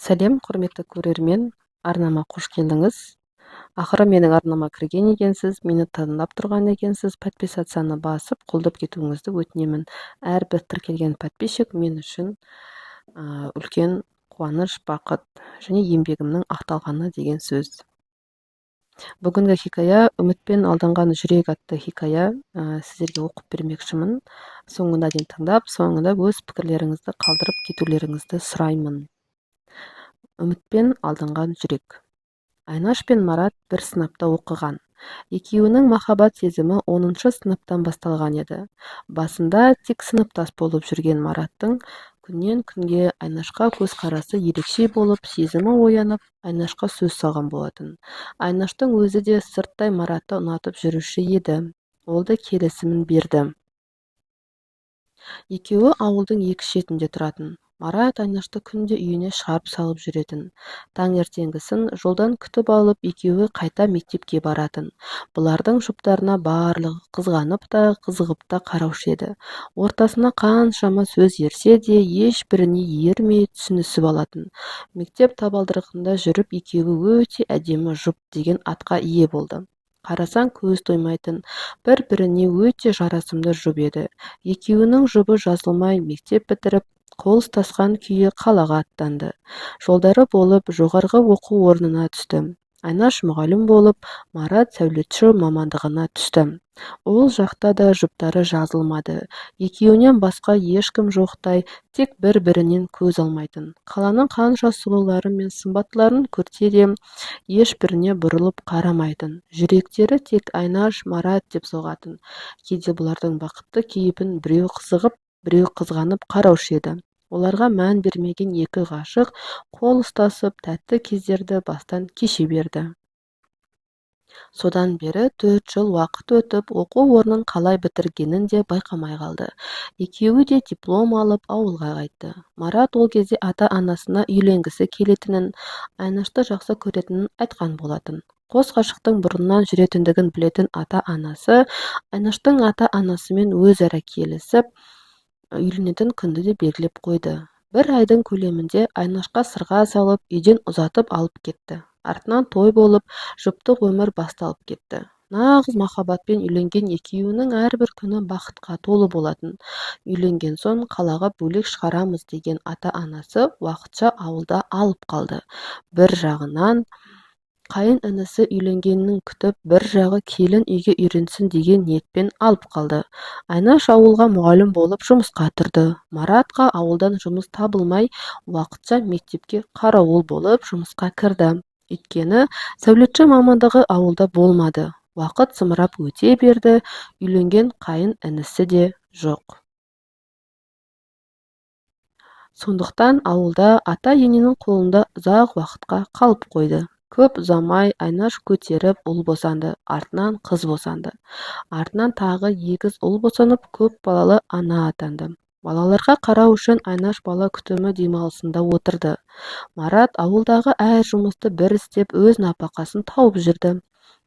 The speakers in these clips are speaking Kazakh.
Сәлем, құрметті көрермен, арнама қош келдіңіз. Ақыры менің арнама кірген екенсіз, мені тыңдап тұрған екенсіз, подписацияны басып, қолдап кетуіңізді өтінемін. Әрбір тіркелген подписчик мен үшін үлкен қуаныш, бақыт және еңбегімнің ақталғаны деген сөз. Бүгінгі хикая «Үмітпен алданған жүрек» атты хикая сіздерге оқып бермекшімін. Соңына дейін тыңдап, соңында өз пікірлеріңізді қалдырып кетулеріңізді сұраймын. Үмітпен алданған жүрек. Айнаш пен Марат бір сыныпта оқыған. Екеуінің махаббат сезімі 10-шы сыныптан басталған еді. Басында тек сыныптас болып жүрген Мараттың күннен күнге Айнашқа көзқарасы ерекше болып, сезімі оянып, Айнашқа сөз салған болатын. Айнаштың өзі де сырттай Маратты ұнатып жүруші еді. Ол да келісімін берді. Екеуі ауылдың екі шетінде тұратын. Марат Айнашты күнде үйіне шығарып салып жүретін. Таңертеңгісін жолдан күтіп алып, екеуі қайта мектепке баратын. Бұлардың жұптарына барлығы қызғанып та, қызығып та қараушы еді. Ортасына қаншама сөз ерсе де, ешбіріне ермей түсінісіп алатын. Мектеп табалдырығында жүріп, екеуі өте әдемі жұп деген атқа ие болды. Қарасаң көз тоймайтын, бір-біріне өте жарасымды жұп еді. Екеуінің жұбы жазылмай мектеп бітіріп, қол ұстасқан күйі қалаға аттанды. Жолдары болып жоғарғы оқу орнына түсті. Айнаш мұғалім болып, Марат сәулетші мамандығына түсті. Ол жақта да жұптары жазылмады. Екеуінен басқа ешкім жоқтай, тек бір-бірінен көз алмайтын. Қаланың қанша сұлулары мен сымбаттыларын көрсе де, ешбіріне бұрылып қарамайтын. Жүректері тек Айнаш, Марат деп соғатын. Кейде бұлардың бақытты кейпін біреу қызығып, біреу қызғанып қараушы еді. Оларға мән бермеген екі ғашық қол ұстасып, тәтті кездерді бастан кеше берді. Содан бері 4 жыл уақыт өтіп, оқу орнын қалай бітіргенін де байқамай қалды. Екеуі де диплом алып ауылға қайтты. Марат ол кезде ата-анасына үйленгісі келетінін, Айнашты жақсы көретінін айтқан болатын. Қос ғашықтың бұрыннан жүретіндігін білетін ата-анасы Айнаштың ата-анасымен өзара келісіп, үйленетін күнді де белгілеп қойды. Бір айдың көлемінде Айнашқа сырға салып, үйден ұзатып алып кетті. Артынан той болып, жұптық өмір басталып кетті. Нағыз махаббатпен үйленген екеуінің әрбір күні бақытқа толы болатын. Үйленген соң қалаға бөлек шығарамыз деген ата-анасы уақытша ауылда алып қалды. Бір жағынан қайын інісі үйленгенін күтіп, бір жағы келін үйге үйренсін деген ниетпен алып қалды. Айнаш ауылға мұғалім болып жұмысқа тұрды. Маратқа ауылдан жұмыс табылмай, уақытша мектепке қарауыл болып жұмысқа кірді. Өйткені сәулетші мамандығы ауылда болмады. Уақыт зымырап өте берді, үйленген қайын інісі де жоқ. Сондықтан ауылда ата-ененің қолында ұзақ уақытқа қалып қойды. Көп ұзамай Айнаш көтеріп ұл босанды, артынан қыз босанды. Артынан тағы егіз ұл босанып, көп балалы ана атанды. Балаларға қарау үшін Айнаш бала күтімі демалысында отырды. Марат ауылдағы әр жұмысты бір істеп өз нәпақасын тауып жүрді.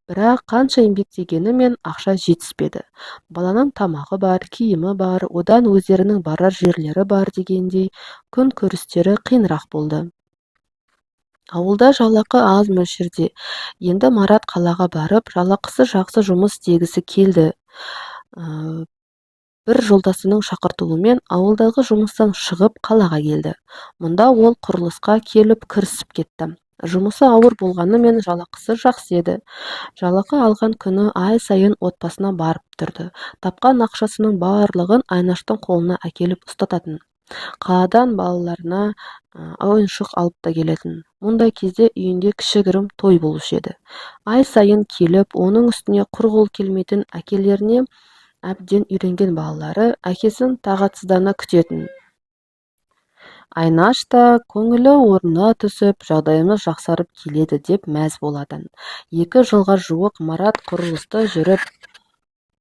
Бірақ қанша еңбектегенімен ақша жетіспеді. Баланың тамағы бар, киімі бар, одан өздерінің барар жерлері бар дегендей, күн көрістері қиынырақ болды. Ауылда жалақы аз мөлшерде. Енді Марат қалаға барып, жалақысы жақсы жұмыс істегісі келді. Бір жолдасының шақыртуымен ауылдағы жұмыстан шығып қалаға келді. Мұнда ол құрылысқа келіп кірісіп кетті. Жұмысы ауыр болғанымен жалақысы жақсы еді. Жалақы алған күні ай сайын отбасына барып тұрды. Тапқан ақшасының барлығын Айнаштың қолына әкеліп ұстататын. Қаладан балаларына ойыншық алып та келетін. Мұндай кезде үйінде кішігірім той болушы еді. Ай сайын келіп, оның үстіне құр қол келмейтін әкелеріне әбден үйренген балалары әкесін тағатсыздана күтетін. Айнаш та көңілі орнына түсіп, жағдайымыз жақсарып келеді деп мәз болатын. 2 жылға жуық Марат құрылыста жүріп,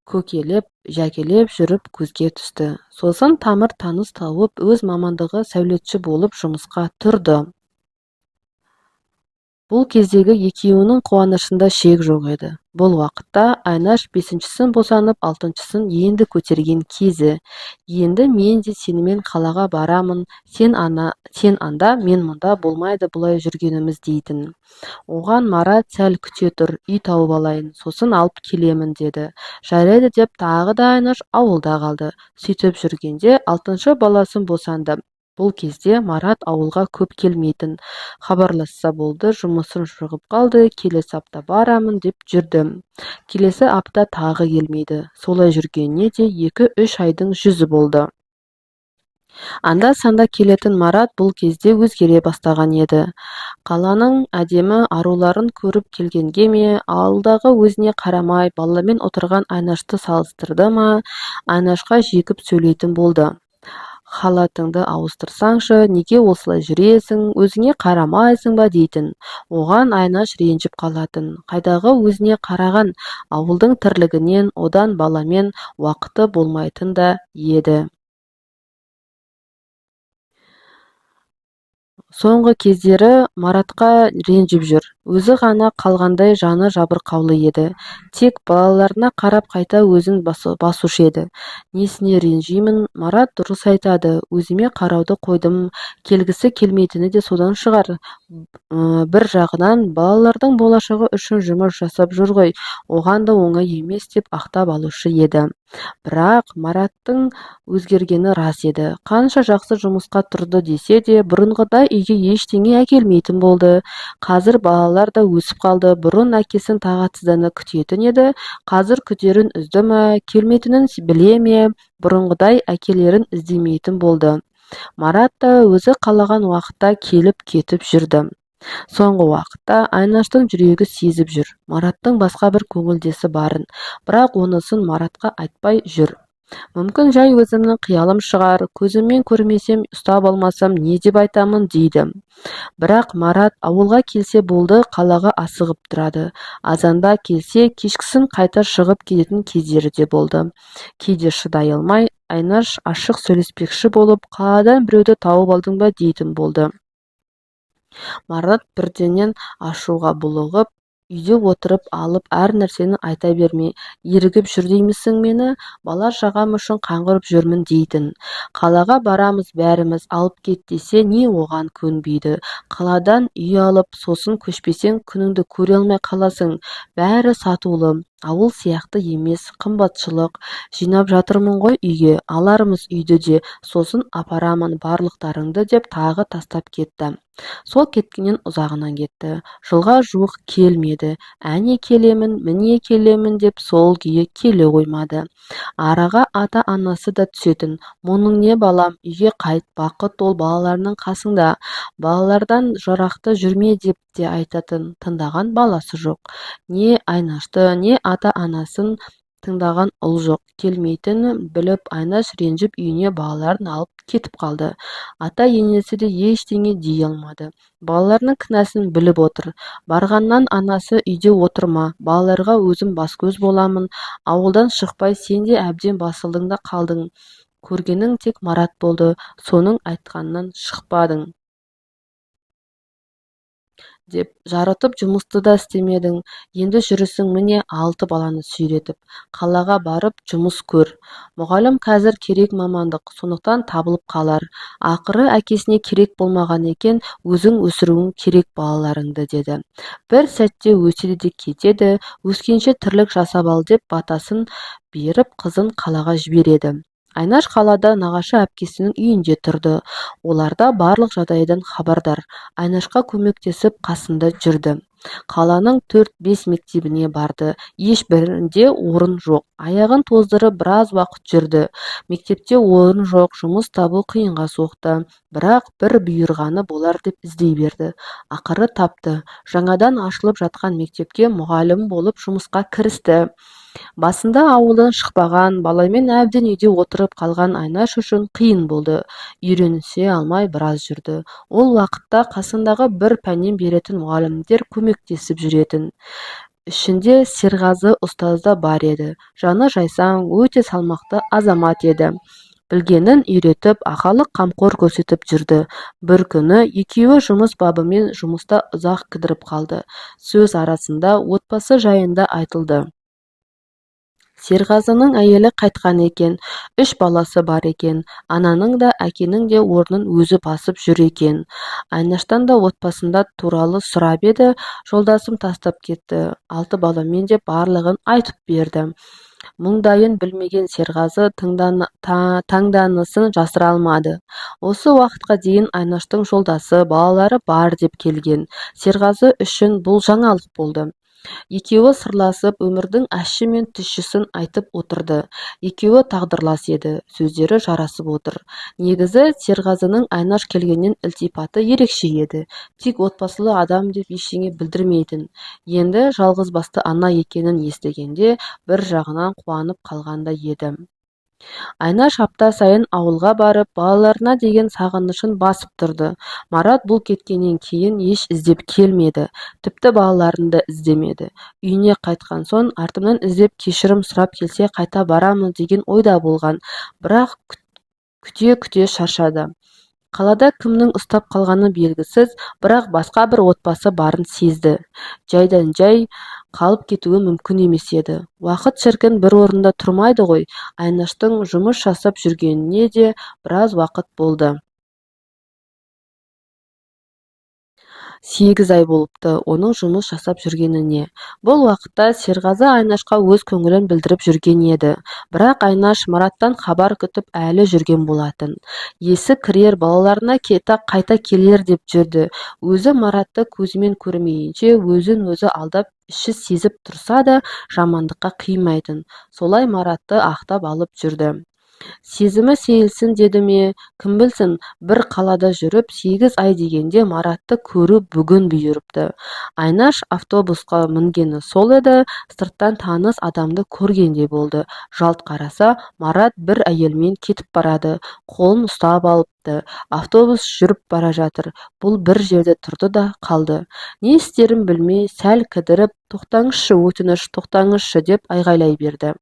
көкелеп, жәкелеп жүріп көзге түсті. Сосын тамыр таныс тауып, өз мамандығы сәулетші болып жұмысқа тұрды. Бұл кездегі екеуінің қуанышында шек жоқ еді. Бұл уақытта Айнаш бесіншісін босанып, алтыншысын енді көтерген кезі. Енді мен де сенімен қалаға барамын, сен анда, мен мұнда, болмайды бұлай жүргеніміз дейтін. Оған Марат сәл күте тұр, үй тауып алайын, сосын алып келемін деді. Жарайды деп тағы да Айнаш ауылда қалды. Сөйтіп жүргенде алтыншы баласын босанды. Бұл кезде Марат ауылға көп келмейтін. Хабарласса болды, жұмысын шығып қалды, келесі апта барамын деп жүрді. Келесі апта тағы келмейді. Солай жүргеніне де 2-3 айдың жүзі болды. Анда-санда келетін Марат бұл кезде өзгере бастаған еді. Қаланың әдемі аруларын көріп келгенге ме, ауылдағы өзіне қарамай, баламен отырған Айнашты салыстырды ма, Айнашқа жекіп сөйлейтін болды. Халатыңды ауыстырсаңшы, неге осылай жүресің, өзіңе қарамайсың ба дейтін. Оған Айнаш ренжіп қалатын. Қайдағы өзіне қараған, ауылдың тірлігінен, одан баламен уақыты болмайтын да еді. Соңғы кездері Маратқа ренжіп жүр. Өзі ғана қалғандай жаны жабырқаулы еді. Тек балаларына қарап қайта өзін басушы еді. Несіне ренжимін? Марат дұрыс айтады. Өзіме қарауды қойдым. Келгісі келмейтіні де содан шығар. Бір жағынан балалардың болашағы үшін жұмыс жасап жүр ғой. Оған да оңай емес деп ақтап алушы еді. Бірақ Мараттың өзгергені рас еді. Қанша жақсы жұмысқа тұрды десе де, бұрынғыдай үйге ештеңе әкелмейтін болды. Қазір балалар да өсіп қалды. Бұрын әкесін тағатсыздана күтетін еді. Қазір күтерін үзді ме, келмейтінін біле ме, бұрынғыдай әкелерін іздемейтін болды. Марат та өзі қалаған уақытта келіп кетіп жүрді. Соңғы уақытта Айнаштың жүрегі сезіп жүр. Мараттың басқа бір көңілдесі барын, бірақ онысын Маратқа айтпай жүр. Мүмкін жай өзімнің қиялым шығар, көзіммен көрмесем, ұстап алмасам не деп айтамын дейді. Бірақ Марат ауылға келсе болды, қалаға асығып тұрады. Азанда келсе, кешкісін қайта шығып кететін кездері де болды. Кейде шыдай алмай, Айнаш ашық сөйлеспекші болып, қаладан біреуді тауып алдың ба дейтін болды. Марат бірденен ашуға булығып, үйде отырып алып әр нәрсені айта бермей, ерігіп жүр деймісің мені, бала шағам үшін қаңғырып жүрмін дейтін. Қалаға барамыз бәріміз, алып кет десе, не оған көнбейді. Қаладан үй алып, сосын көшпесең күніңді көре алмай қаласың. Бәрі сатулы. Ауыл сияқты емес, қымбатшылық. Жинап жатырмын ғой үйге, алармыз үйді де, сосын апарамын барлықтарыңды деп тағы тастап кетті. Сол кеткеннен ұзағынан кетті. Жылға жуық келмеді. Әне келемін, міне келемін деп сол күйі келе қоймады. Араға ата-анасы да түсетін. Мұның не балам, үйге қайт, бақыт ол балаларының қасыңда. Балалардан жырақта жүрме деп те айтатын. Тыңдаған баласы жоқ. Не Айнашты, не ата-анасын тыңдаған ұл жоқ. Келмейтінін біліп, Айнаш ренжіп үйіне балаларын алып кетіп қалды. Ата-енесі де ештеңе дей алмады. Балаларының кінәсін біліп отыр. Барғаннан анасы үйде отырма, балаларға өзім бас-көз боламын. Ауылдан шықпай сен де әбден басылдың да қалдың. Көргенің тек Марат болды, соның айтқанынан шықпадың деп жарытып жұмысты да істемедің. Енді жүрісің міне 6 баланы сүйретіп. Қалаға барып жұмыс көр. Мұғалім қазір керек мамандық, сондықтан табылып қалар. Ақыры әкесіне керек болмаған екен, өзің өсіруің керек балаларыңды деді. Бір сәтте өседі де кетеді, өскенше тірлік жасап ал деп батасын беріп қызын қалаға жібереді. Айнаш қалада нағашы әпкесінің үйінде тұрды. Оларда барлық жағдайдан хабардар. Айнашқа көмектесіп қасында жүрді. Қаланың 4-5 мектебіне барды. Ешбірінде орын жоқ. Аяғын тоздырып біраз уақыт жүрді. Мектепте орын жоқ, жұмыс табу қиынға соқты. Бірақ бір бұйырғаны болар деп іздей берді. Ақыры тапты. Жаңадан ашылып жатқан мектепке мұғалім болып жұмысқа кірісті. Басында ауылдан шықпаған, баламен әбден үйде отырып қалған Айнаш үшін қиын болды. Үйренісе алмай біраз жүрді. Ол уақытта қасындағы бір пәннен беретін мұғалімдер көмектесіп жүретін. Ішінде Серғазы ұстаз да бар еді. Жаны жайсаң, өте салмақты азамат еді. білгенін үйретіп, ақалық қамқор көрсетіп жүрді. Бір күні екеуі жұмыс бабымен жұмыста ұзақ кідіріп қалды. Сөз арасында отбасы жайында айтылды. Серғазының әйелі қайтқан екен, 3 баласы бар екен, ананың да әкенің де орнын өзі басып жүр екен. Айнаштан да отбасында туралы сұрап еді, жолдасым тастап кетті, 6 баламен де барлығын айтып берді. Мұңдайын білмеген Серғазы таңданысын жасыра алмады. Осы уақытқа дейін Айнаштың жолдасы, балалары бар деп келген. Серғазы үшін бұл жаңалық болды. Екеуі сырласып, өмірдің ащы мен тұщысын айтып отырды. Екеуі тағдырлас еді, сөздері жарасып отыр. Негізі Серғазының Айнаш келгеннен ілтипаты ерекше еді. Тек отбасылы адам деп ештеңе білдірмейтін. Енді жалғызбасты ана екенін естігенде бір жағынан қуанып қалғанда еді. Айнаш апта сайын ауылға барып, балаларына деген сағынышын басып тұрды. Марат бұл кеткеннен кейін еш іздеп келмеді, тіпті балаларын да іздемеді. Үйіне қайтқан соң артымнан іздеп кешірім сұрап келсе қайта барамын деген ойда болған, бірақ күте-күте шаршады. Қалада кімнің ұстап қалғаны белгісіз, бірақ басқа бір отбасы барын сезді. Жайдан жай қалып кетуі мүмкін емес еді. Уақыт шіркін бір орында тұрмайды ғой. Айнаштың жұмыс жасап жүргеніне де біраз уақыт болды. 8 ай болыпты оның жұмыс жасап жүргеніне. Бұл уақытта Серғазы Айнашқа өз көңілін білдіріп жүрген еді. Бірақ Айнаш Мараттан хабар күтіп әлі жүрген болатын. Есі кірер, балаларына қайта келер деп жүрді. Өзі Маратты көзімен көрмейінше, өзін өзі алдап, іші сезіп тұрса да жамандыққа қимайтын. Солай Маратты ақтап алып жүрді. Сезімі сейілсін деді ме, кім білсін, бір қалада жүріп 8 ай дегенде Маратты көру бүгін бұйырыпты. Айнаш автобусқа мінгені сол еді, сырттан таныс адамды көргендей болды. Жалт қараса, Марат бір әйелмен кетіп барады, қолын ұстап алыпты. Автобус жүріп бара жатыр. Бұл бір жерде тұрды да қалды. Не істерін білмей, сәл кідіріп, тоқтаңызшы, өтініш, тоқтаңызшы деп айғайлай берді.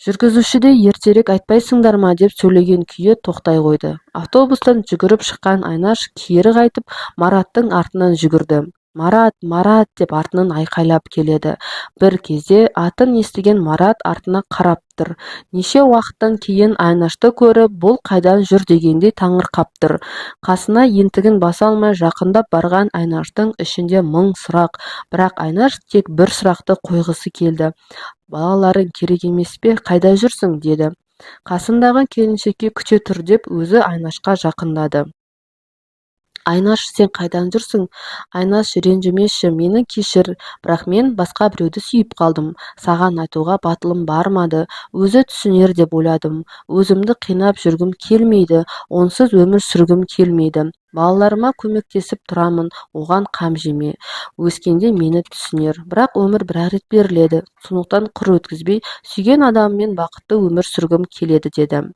Жүргізуші де ертерек айтпайсыңдар ма деп сөйлеген күйі тоқтай қойды. Автобустан жүгіріп шыққан Айнаш кері қайтып Мараттың артынан жүгірді. Марат, Марат деп артынан айқайлап келеді. Бір кезде атын естіген Марат артына қарап тұр. Неше уақыттан кейін Айнашты көріп, бұл қайдан жүр дегендей таңырқап тұр. Қасына ентігін баса алмай жақындап барған Айнаштың ішінде мың сұрақ, бірақ Айнаш тек бір сұрақты қойғысы келді. Балаларың керек емес пе, қайда жүрсің, деді. Қасындағы келіншекке күте тұр деп өзі Айнашқа жақындады. Айнаш, сен қайдан жүрсің? Айнаш, ренжімеші, мені кешір, бірақ мен басқа біреуді сүйіп қалдым. Саған айтуға батылым бармады, өзі түсінер деп ойладым. Өзімді қинап жүргім келмейді, онсыз өмір сүргім келмейді. Балаларыма көмектесіп тұрамын, оған қам жеме. Өскенде мені түсінер, бірақ өмір бір рет беріледі. Сондықтан құр өткізбей, сүйген адаммен бақытты өмір сүргім келеді, деді.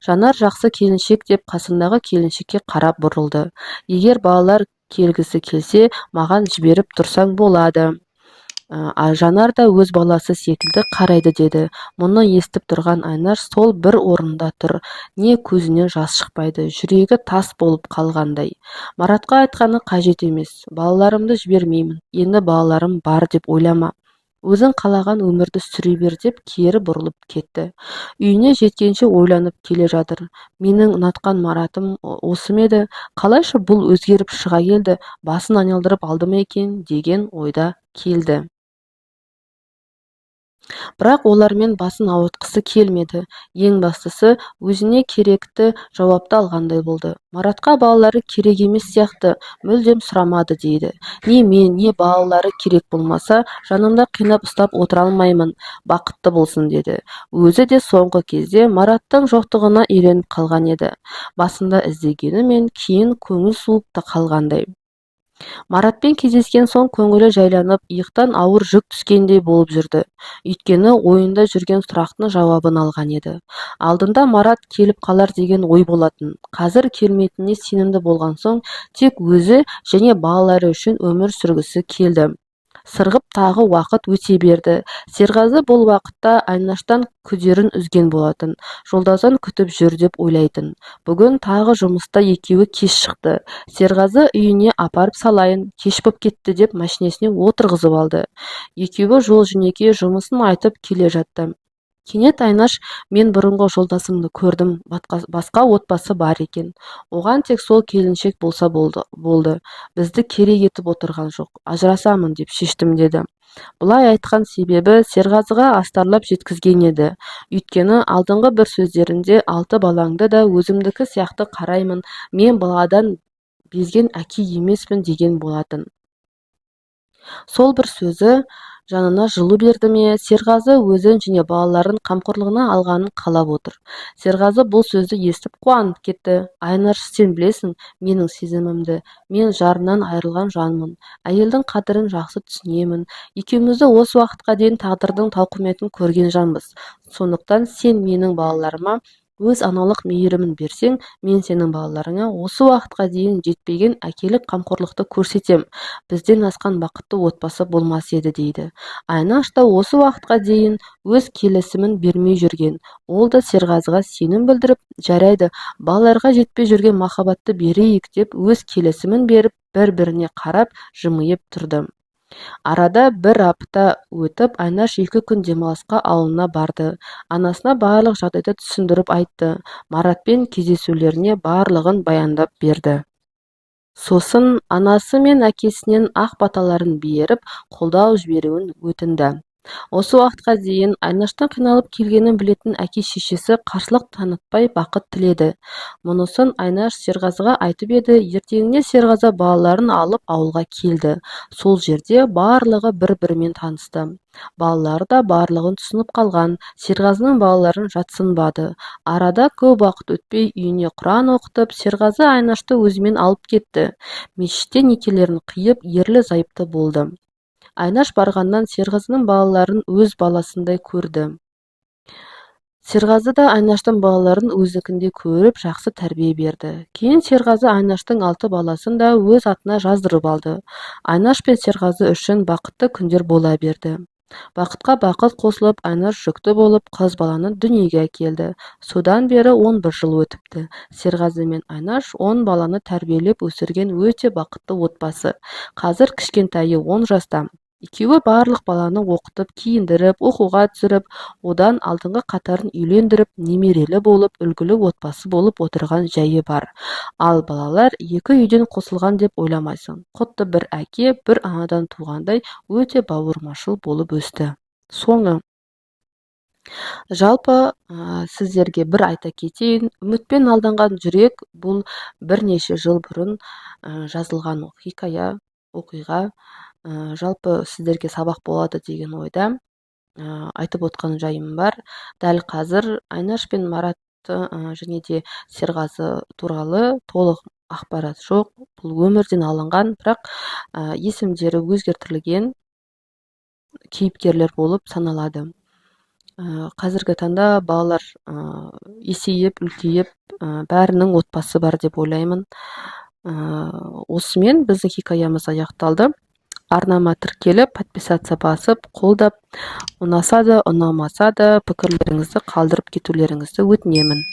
Жанар жақсы келіншек деп қасындағы келіншекке қарап бұрылды. Егер балалар келгісі келсе, маған жіберіп тұрсаң болады. Жанар да өз баласы секілді қарайды, деді. Мұны естіп тұрған Айнаш сол бір орында тұр. Не көзінен жас шықпайды, жүрегі тас болып қалғандай. Маратқа айтқаны қажет емес. Балаларымды жібермеймін. Енді балаларым бар деп ойлама. Өзің қалаған өмірді сүре бер деп кері бұрылып кетті. Үйіне жеткенше ойланып келе жатыр. Менің ұнатқан Маратым осы ма еді? Қалайша бұл өзгеріп шыға келді? Басын айналдырып алды ма екен деген ойда келді. Бірақ олармен басын ауыртқысы келмеді. Ең бастысы, өзіне керекті жауапты алғандай болды. Маратқа балалары керек емес сияқты, мүлдем сұрамады дейді. Не мен, не балалары керек болмаса, жанымда қинап ұстап отыра алмаймын, бақытты болсын, деді. Өзі де соңғы кезде Мараттың жоқтығына үйреніп қалған еді. Басында іздегенімен кейін көңіл суып та қалғандай. Маратпен кездескен соң көңілі жайланып, иықтан ауыр жүк түскендей болып жүрді. Өйткені ойында жүрген сұрақтың жауабын алған еді. Алдында Марат келіп қалар деген ой болатын. Қазір келмейтініне сенімді болған соң, тек өзі және балалары үшін өмір сүргісі келді. Сырғып тағы уақыт өте берді. Серғазы бұл уақытта Айнаштан күдерін үзген болатын. Жолдасын күтіп жүр деп ойлайтын. Бүгін тағы жұмыста екеуі кеш шықты. Серғазы үйіне апарып салайын, кеш боп кетті деп машинесіне отырғызып алды. Екеуі жол жөнекей жұмысын айтып келе жатты. Кенет Айнаш, мен бұрынғы жолдасымды көрдім, басқа отбасы бар екен. Оған тек сол келіншек болса болды. Бізді керек етіп отырған жоқ. Ажырасамын деп шештім деді. Бұлай айтқан себебі Серғазыға астарлап жеткізген еді. Өйткені алдыңғы бір сөздерінде 6 балаңды да өзімдікі сияқты қараймын, мен баладан безген әке емеспін деген болатын. Сол бір сөзі жанына жылу берді ме, Серғазы өзін және балаларын қамқорлығына алғанын қалап отыр. Серғазы бұл сөзді естіп қуанып кетті. Айнаш, сен білесің менің сезімімді, мен жарынан айырылған жанмын. Әйелдің қадірін жақсы түсінемін. Екеумізді осы уақытқа дейін тағдырдың тауқыметін көрген жанбыз. Сондықтан сен менің балаларыма өз аналық мейірімін берсең, мен сенің балаларыңа осы уақытқа дейін жетпеген әкелік қамқорлықты көрсетем. Бізден асқан бақытты отбасы болмас еді дейді. Айнаш та осы уақытқа дейін өз келісімін бермей жүрген. Ол да Серғазыға сенім білдіріп, жарайды, балаларға жетпей жүрген махаббатты берейік деп өз келісімін беріп, бір-біріне қарап жымиып тұрды. Арада бір апта өтіп, Айнаш 2 күн демалысқа ауылына барды. Анасына барлық жағдайды түсіндіріп айтты. Маратпен кездесулеріне барлығын баяндап берді. Сосын анасы мен әкесінен ақ баталарын беріп, қолдау жіберуін өтінді. Осы уақытқа дейін Айнаштың қиналып келгенін білетін әке-шешесі қарсылық танытпай бақыт тіледі. Мұнысын Айнаш Серғазыға айтып еді, ертеңіне Серғазы балаларын алып ауылға келді. Сол жерде барлығы бір-бірімен танысты. Балалары да барлығын түсініп қалған. Серғазының балаларын жатсынбады. Арада көп уақыт өтпей үйіне Құран оқытып, Серғазы Айнашты өзімен алып кетті. Мешітте некелерін қиып, ерлі-зайыпты болды. Айнаш барғаннан Серғазының балаларын өз баласындай көрді. Серғазы да Айнаштың балаларын өзінікіндей көріп, жақсы тәрбие берді. Кейін Серғазы Айнаштың 6 баласын да өз атына жаздырып алды. Айнаш пен Серғазы үшін бақытты күндер бола берді. Бақытқа бақыт қосылып, Айнаш жүкті болып, қыз баланы дүниеге әкелді. Содан бері 11 жыл өтіпті. Серғазы мен Айнаш 10 баланы тәрбиелеп өсірген өте бақытты отбасы. Қазір кішкентайы 10 жаста. Екеуі барлық баланы оқытып, киіндіріп, оқуға түсіріп, одан алдыңғы қатарын үйлендіріп, немерелі болып, үлгілі отбасы болып отырған жайы бар. Ал балалар 2 үйден қосылған деп ойламайсың. Құтты бір әке, бір анадан туғандай өте бауырмашыл болып өсті. Соңы. Жалпы сіздерге бір айта кетейін, үмітпен алданған жүрек бұл бірнеше жыл бұрын жазылған хикая, оқиға. Жалпы сіздерге сабақ болады деген ойда айтып отқан жайым бар. Дәл қазір Айнаш пен Маратты және де Серғазы туралы толық ақпарат жоқ. Бұл өмірден алынған, бірақ есімдері өзгертілген кейіпкерлер болып саналады. Қазіргі таңда балалар есейіп, үлкейіп, бәрінің отбасы бар деп ойлаймын. Осымен біздің хикаямыз аяқталды. Арнама тіркеліп, подписация басып, қолдап, ұнаса да, ұнамаса да пікірлеріңізді қалдырып кетулеріңізді өтінемін.